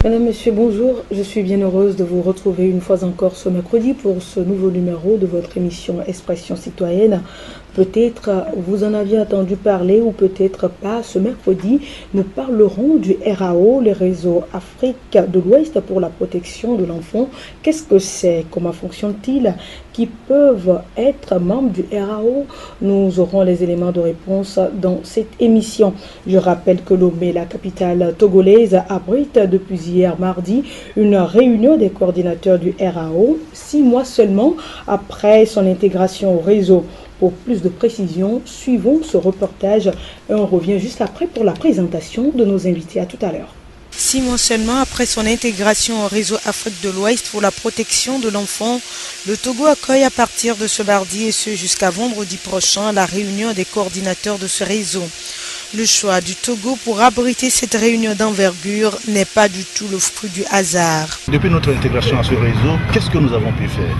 Madame, Monsieur, bonjour. Je suis bien heureuse de vous retrouver une fois encore ce mercredi pour ce nouveau numéro de votre émission Expression citoyenne. Peut-être vous en aviez entendu parler ou peut-être pas. Ce mercredi, nous parlerons du RAO, le réseau Afrique de l'Ouest pour la protection de l'enfant. Qu'est-ce que c'est? Comment fonctionne-t-il? Qui peuvent être membres du RAO? Nous aurons les éléments de réponse dans cette émission. Je rappelle que Lomé, la capitale togolaise, abrite depuis hier mardi une réunion des coordinateurs du RAO, 6 mois seulement après son intégration au réseau. Pour plus de précisions, suivons ce reportage et on revient juste après pour la présentation de nos invités. À tout à l'heure. 6 mois seulement après son intégration au réseau Afrique de l'Ouest pour la protection de l'enfant, le Togo accueille à partir de ce mardi et ce jusqu'à vendredi prochain la réunion des coordinateurs de ce réseau. Le choix du Togo pour abriter cette réunion d'envergure n'est pas du tout le fruit du hasard. Depuis notre intégration à ce réseau, qu'est-ce que nous avons pu faire?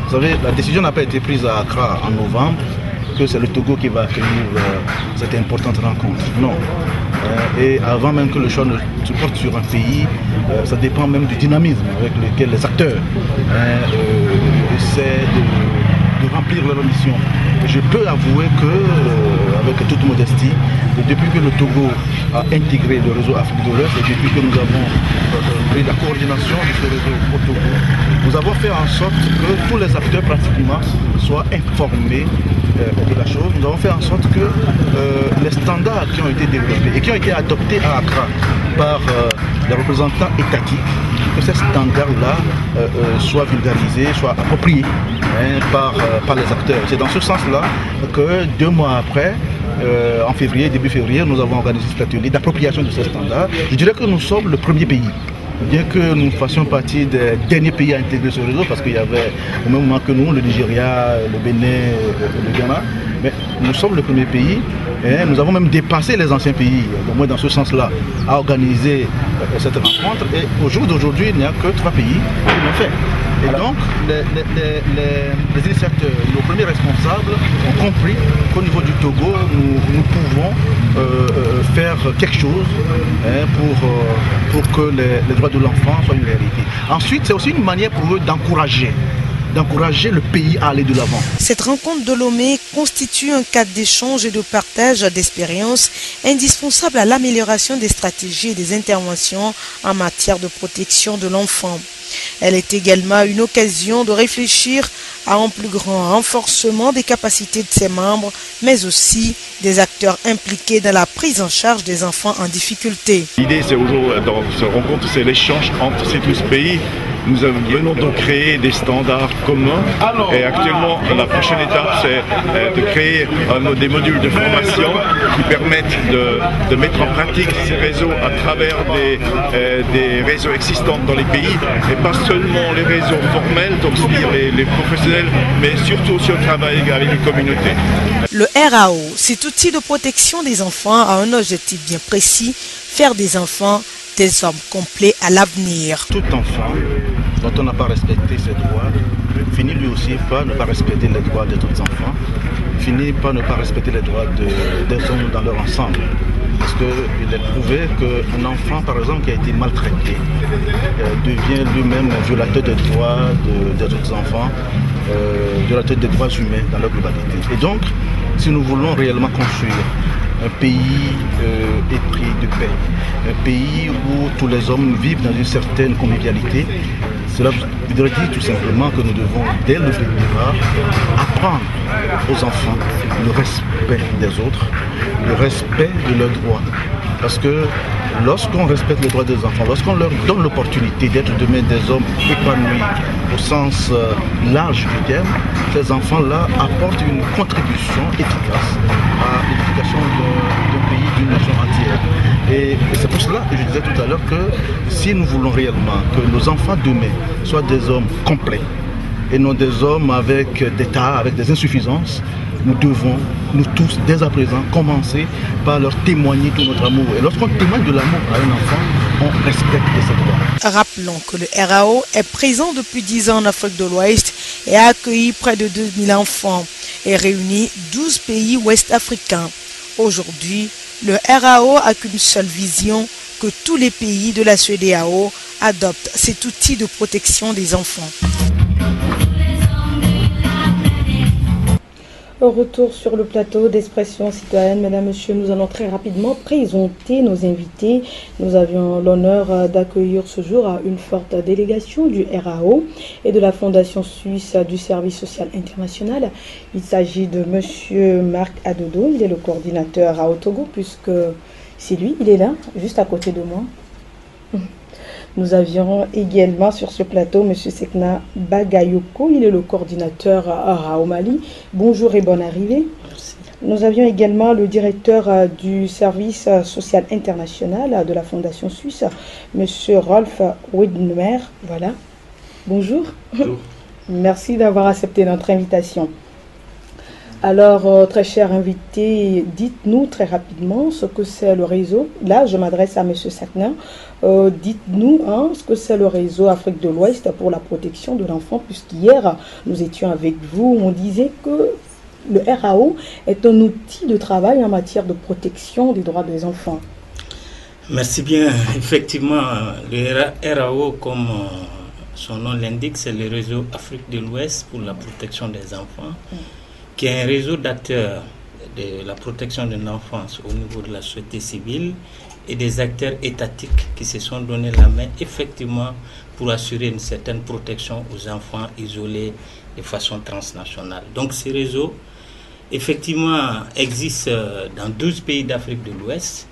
Vous savez, la décision n'a pas été prise à Accra en novembre, que c'est le Togo qui va accueillir cette importante rencontre. Non. Et avant même que le choix ne se porte sur un pays, ça dépend même du dynamisme avec lequel les acteurs essaient de remplir leur mission. Je peux avouer que, avec toute modestie, depuis que le Togo a intégré le réseau Afrique de l'Ouest et depuis que nous avons pris la coordination de ce réseau au Togo, nous avons fait en sorte que tous les acteurs pratiquement soient informés de la chose. Nous avons fait en sorte que les standards qui ont été développés et qui ont été adoptés à Accra par les représentants étatiques, que ces standards-là soient vulgarisés, soient appropriés par les acteurs. C'est dans ce sens-là que 2 mois après, en février, début février, nous avons organisé cet atelier d'appropriation de ces standards. Je dirais que nous sommes le premier pays. Bien que nous fassions partie des derniers pays à intégrer ce réseau, parce qu'il y avait au même moment que nous, le Nigeria, le Bénin, le Ghana, mais nous sommes le premier pays et nous avons même dépassé les anciens pays, au moins dans ce sens-là, à organiser cette rencontre. Et au jour d'aujourd'hui, il n'y a que 3 pays qui l'ont fait. Et donc, les initiateurs, nos premiers responsables ont compris qu'au niveau du Togo, nous pouvons faire quelque chose pour que les droits de l'enfant soient une réalité. Ensuite, c'est aussi une manière pour eux d'encourager le pays à aller de l'avant. Cette rencontre de Lomé constitue un cadre d'échange et de partage d'expériences indispensable à l'amélioration des stratégies et des interventions en matière de protection de l'enfant. Elle est également une occasion de réfléchir à un plus grand renforcement des capacités de ses membres, mais aussi des acteurs impliqués dans la prise en charge des enfants en difficulté. L'idée, c'est dans cette rencontre, c'est l'échange entre ces 12 pays. Nous venons de créer des standards communs et actuellement la prochaine étape c'est de créer des modules de formation qui permettent de mettre en pratique ces réseaux à travers des réseaux existants dans les pays et pas seulement les réseaux formels, donc c'est-à-dire les professionnels, mais surtout aussi au travail avec les communautés. Le RAO, cet outil de protection des enfants a un objectif bien précis, faire des enfants des hommes complets à l'avenir. Tout enfant dont on n'a pas respecté ses droits finit lui aussi par ne pas respecter les droits des autres enfants, finit par ne pas respecter les droits des hommes dans leur ensemble. Parce qu'il est prouvé qu'un enfant, par exemple, qui a été maltraité, devient lui-même violateur des droits des autres enfants, violateur des droits humains dans leur globalité. Et donc, si nous voulons réellement construire un pays épris de paix, un pays où tous les hommes vivent dans une certaine convivialité. Cela voudrait dire tout simplement que nous devons, dès le départ, apprendre aux enfants le respect des autres, le respect de leurs droits. Parce que lorsqu'on respecte les droits des enfants, lorsqu'on leur donne l'opportunité d'être demain des hommes épanouis au sens large du terme, ces enfants-là apportent une contribution efficace à l'éducation d'un pays, d'une nation entière. Et c'est pour cela que je disais tout à l'heure que si nous voulons réellement que nos enfants demain soient des hommes complets et non des hommes avec des tares, avec des insuffisances, nous devons, nous tous, dès à présent, commencer par leur témoigner tout notre amour. Et lorsqu'on témoigne de l'amour à un enfant, on respecte ses droits. Rappelons que le RAO est présent depuis 10 ans en Afrique de l'Ouest et a accueilli près de 2000 enfants et réuni 12 pays ouest-africains. Aujourd'hui, le RAO n'a qu'une seule vision, que tous les pays de la CEDEAO adoptent cet outil de protection des enfants. Au retour sur le plateau d'Expression citoyenne, mesdames, messieurs, nous allons très rapidement présenter nos invités. Nous avions l'honneur d'accueillir ce jour une forte délégation du RAO et de la Fondation suisse du service social international. Il s'agit de monsieur Marc Adodo, il est le coordinateur à Togo, puisque c'est lui, il est là, juste à côté de moi. Nous avions également sur ce plateau M. Sekna Bagayoko, il est le coordinateur à Mali. Bonjour et bonne arrivée. Merci. Nous avions également le directeur du service social international de la Fondation suisse, M. Rolf Widmer. Voilà. Bonjour. Bonjour. Merci d'avoir accepté notre invitation. Alors, très cher invité, dites-nous très rapidement ce que c'est le réseau. Là, je m'adresse à M. Sakna. Dites-nous ce que c'est le réseau Afrique de l'Ouest pour la protection de l'enfant, puisqu'hier, nous étions avec vous, on disait que le RAO est un outil de travail en matière de protection des droits des enfants. Merci bien. Effectivement, le RAO, comme son nom l'indique, c'est le réseau Afrique de l'Ouest pour la protection des enfants, qui est un réseau d'acteurs de la protection de l'enfance au niveau de la société civile et des acteurs étatiques qui se sont donné la main effectivement pour assurer une certaine protection aux enfants isolés de façon transnationale. Donc ce réseau effectivement existe dans 12 pays d'Afrique de l'Ouest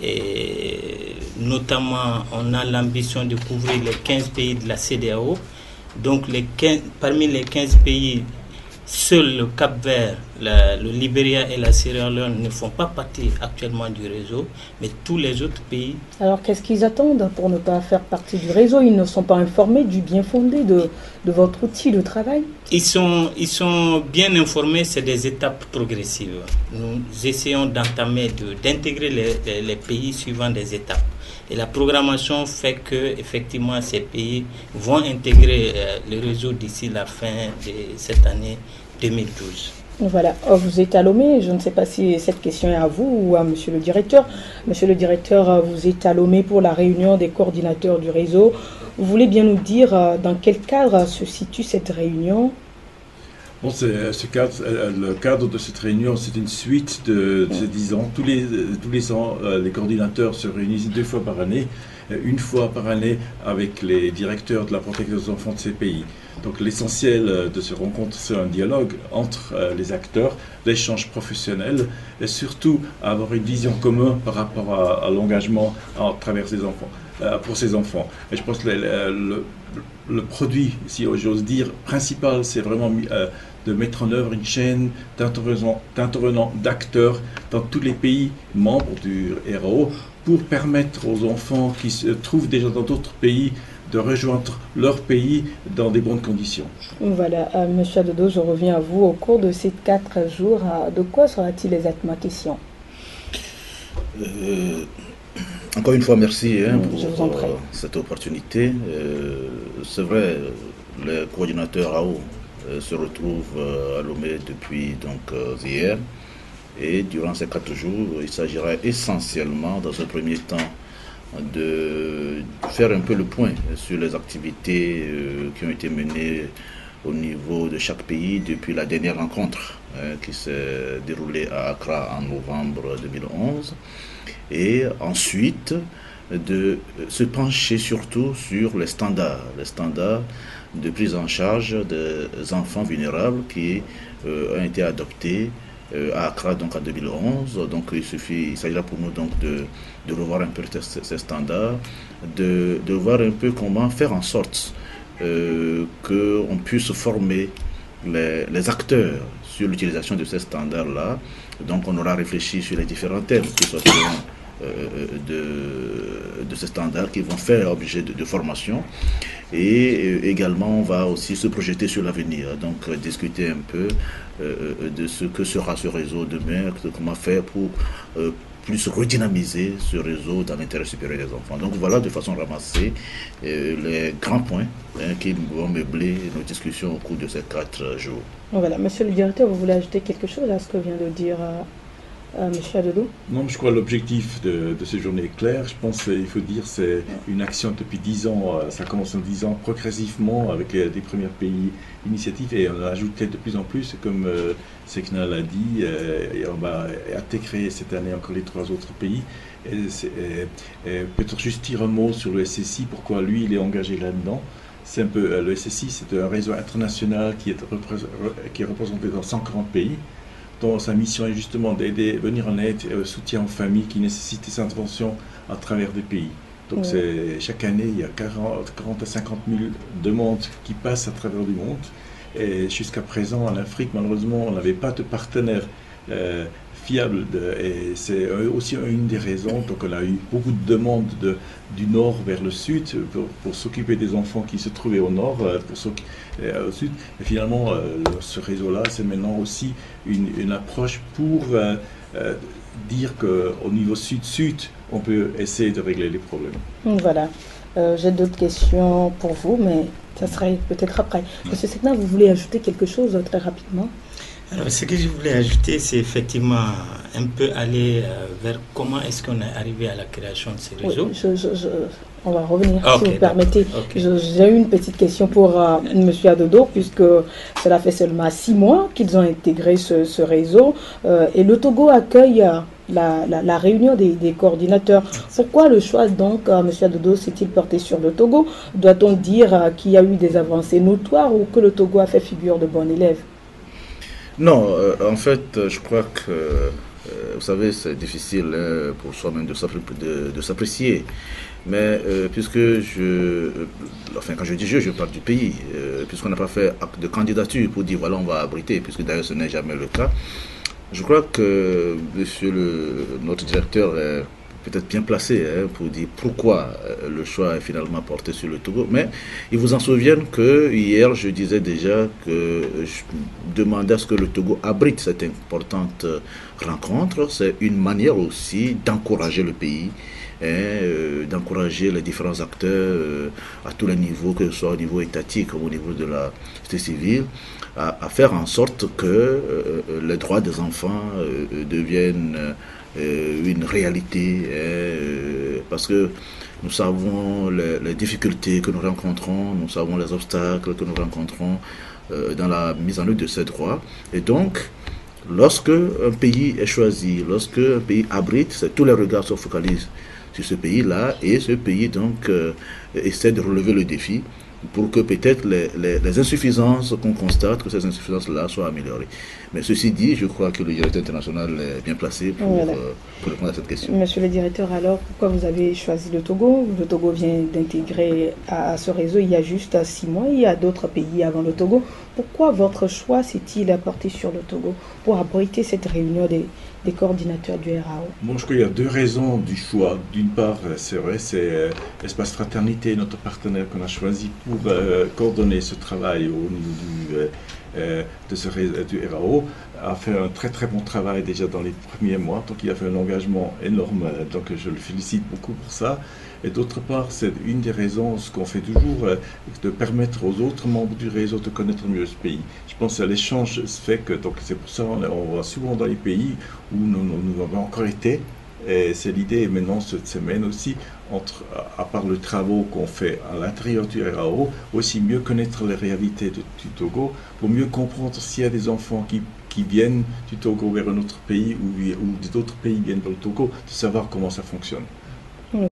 et notamment on a l'ambition de couvrir les 15 pays de la CEDEAO. Donc parmi les 15 pays, seul le Cap-Vert, le Libéria et la Sierra Leone ne font pas partie actuellement du réseau, mais tous les autres pays... Alors qu'est-ce qu'ils attendent pour ne pas faire partie du réseau? Ils ne sont pas informés du bien fondé de votre outil de travail? Ils sont bien informés, c'est des étapes progressives. Nous essayons d'intégrer les pays suivant des étapes. Et la programmation fait que effectivement ces pays vont intégrer le réseau d'ici la fin de cette année 2012. Voilà, vous êtes à Lomé, je ne sais pas si cette question est à vous ou à monsieur le directeur. Monsieur le directeur, vous êtes à Lomé pour la réunion des coordinateurs du réseau. Vous voulez bien nous dire dans quel cadre se situe cette réunion? Bon, le cadre de cette réunion, c'est une suite de 10 ans. Tous les ans, les coordinateurs se réunissent 2 fois par année, une fois par année avec les directeurs de la protection des enfants de ces pays. Donc l'essentiel de ce rencontre, c'est un dialogue entre les acteurs, l'échange professionnel et surtout avoir une vision commune par rapport à l'engagement à travers ces enfants, pour ces enfants. Et je pense que le produit, si j'ose dire, principal, c'est vraiment de mettre en œuvre une chaîne d'intervenants, d'acteurs dans tous les pays membres du RAO pour permettre aux enfants qui se trouvent déjà dans d'autres pays de rejoindre leur pays dans des bonnes conditions. Voilà, Monsieur Adodo, je reviens à vous. Au cours de ces 4 jours, de quoi sera-t-il exactement question? Encore une fois, merci pour cette opportunité. C'est vrai, les coordinateurs RAO se retrouvent à Lomé depuis hier. Et durant ces 4 jours, il s'agira essentiellement, dans un premier temps, de faire un peu le point sur les activités qui ont été menées au niveau de chaque pays depuis la dernière rencontre qui s'est déroulée à Accra en novembre 2011. Et ensuite, de se pencher surtout sur les standards de prise en charge des enfants vulnérables qui ont été adoptés à Accra donc en 2011. Donc il s'agira pour nous donc de revoir un peu ces standards, de voir un peu comment faire en sorte qu'on puisse former les acteurs sur l'utilisation de ces standards-là. Donc on aura réfléchi sur les différents thèmes qui sortiront de ces standards qui vont faire objet de formation. Et également on va aussi se projeter sur l'avenir, donc discuter un peu de ce que sera ce réseau demain, comment faire pour plus redynamiser ce réseau dans l'intérêt supérieur des enfants. Donc voilà de façon ramassée les grands points qui vont meubler nos discussions au cours de ces 4 jours. Voilà, monsieur le directeur, vous voulez ajouter quelque chose à ce que vient de dire monsieur Adodo? Non, je crois que l'objectif de ces journées est clair. Je pense qu'il faut dire c'est une action depuis 10 ans. Ça commence en 10 ans progressivement avec des premiers pays initiatives et on a ajouté de plus en plus, comme Sekna l'a dit, et on va intégrer cette année encore les 3 autres pays. Peut-être juste dire un mot sur le SSI, pourquoi lui il est engagé là-dedans. C'est un peu, le SSI, c'est un réseau international qui est représenté dans 140 pays. Dont sa mission est justement d'aider, venir en aide et soutien aux familles qui nécessitent des interventions à travers des pays. Donc chaque année, il y a 40 à 50 000 demandes qui passent à travers le monde. Et jusqu'à présent, en Afrique, malheureusement, on n'avait pas de partenaire fiable. Et c'est aussi une des raisons. Donc on a eu beaucoup de demandes du nord vers le sud pour s'occuper des enfants qui se trouvaient au nord, au sud. Et finalement, ce réseau-là, c'est maintenant aussi une approche pour dire qu'au niveau sud-sud, on peut essayer de régler les problèmes. Voilà. J'ai d'autres questions pour vous, mais ça serait peut-être après. Monsieur Sekna, vous voulez ajouter quelque chose très rapidement? Alors, ce que je voulais ajouter, c'est effectivement un peu aller vers comment est-ce qu'on est arrivé à la création de ces réseaux. Oui, on va revenir, si vous permettez. J'ai une petite question pour M. Adodo, puisque cela fait seulement 6 mois qu'ils ont intégré ce réseau. Et le Togo accueille la réunion des coordinateurs. Pourquoi le choix, donc, M. Adodo, s'est-il porté sur le Togo? Doit-on dire qu'il y a eu des avancées notoires ou que le Togo a fait figure de bon élève? Non, en fait, je crois que, vous savez, c'est difficile pour soi-même de s'apprécier. Mais puisque quand je dis je parle du pays, puisqu'on n'a pas fait acte de candidature pour dire voilà, on va abriter, puisque d'ailleurs ce n'est jamais le cas, je crois que notre directeur est peut-être bien placé pour dire pourquoi le choix est finalement porté sur le Togo. Mais il vous en souvient que hier, je disais déjà que je demandais à ce que le Togo abrite cette importante rencontre. C'est une manière aussi d'encourager le pays, d'encourager les différents acteurs à tous les niveaux, que ce soit au niveau étatique ou au niveau de la société civile, à faire en sorte que les droits des enfants deviennent une réalité, parce que nous savons les difficultés que nous rencontrons, nous savons les obstacles que nous rencontrons dans la mise en œuvre de ces droits. Et donc, lorsque un pays est choisi, lorsque un pays abrite, tous les regards se focalisent sur ce pays-là, et ce pays donc essaie de relever le défi pour que peut-être les insuffisances qu'on constate, que ces insuffisances-là soient améliorées. Mais ceci dit, je crois que le directeur international est bien placé pour répondre à cette question. Monsieur le directeur, alors, pourquoi vous avez choisi le Togo? Le Togo vient d'intégrer à ce réseau il y a juste 6 mois. Il y a d'autres pays avant le Togo. Pourquoi votre choix s'est-il porté sur le Togo pour abriter cette réunion des coordinateurs du RAO? Bon, je crois qu'il y a 2 raisons du choix. D'une part, c'est vrai, c'est Espace Fraternité, notre partenaire qu'on a choisi pour coordonner ce travail au niveau du RAO, a fait un très très bon travail déjà dans les premiers mois, donc il a fait un engagement énorme, donc je le félicite beaucoup pour ça. Et d'autre part, c'est une des raisons, ce qu'on fait toujours, de permettre aux autres membres du réseau de connaître mieux ce pays. Je pense que l'échange se fait que, donc c'est pour ça qu'on va souvent dans les pays où nous avons encore été, Et c'est l'idée maintenant cette semaine aussi, à part le travail qu'on fait à l'intérieur du RAO, aussi mieux connaître les réalités du Togo, pour mieux comprendre s'il y a des enfants qui viennent du Togo vers un autre pays ou d'autres pays viennent vers le Togo, de savoir comment ça fonctionne.